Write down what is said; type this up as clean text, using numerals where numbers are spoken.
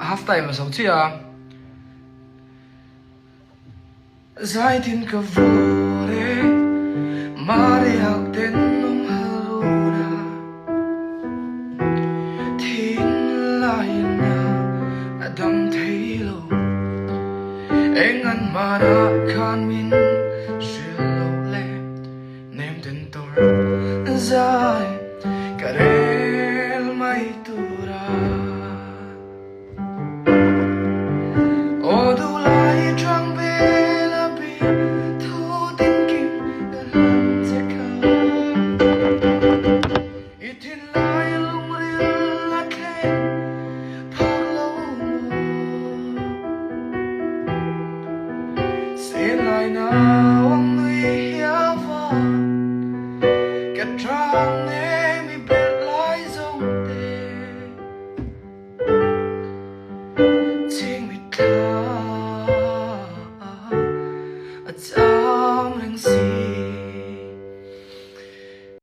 half time mà sống chi à giải tin cả vô đấy mà đi học đến nông haruna thiên lại na adam thấy lâu anh ăn mà đã khan min sửa lâu lệ nem tên tôi dài cả đêm mai tura ô du lại trăng về là bị thu tin kim gần sẽ khá ít thiên lại lung riêng là khen phá lâu xin lại nào ông người hiểu vợ kết trang em bị bệt lại giống thế chính vì ta จำเรื่องสิ่ง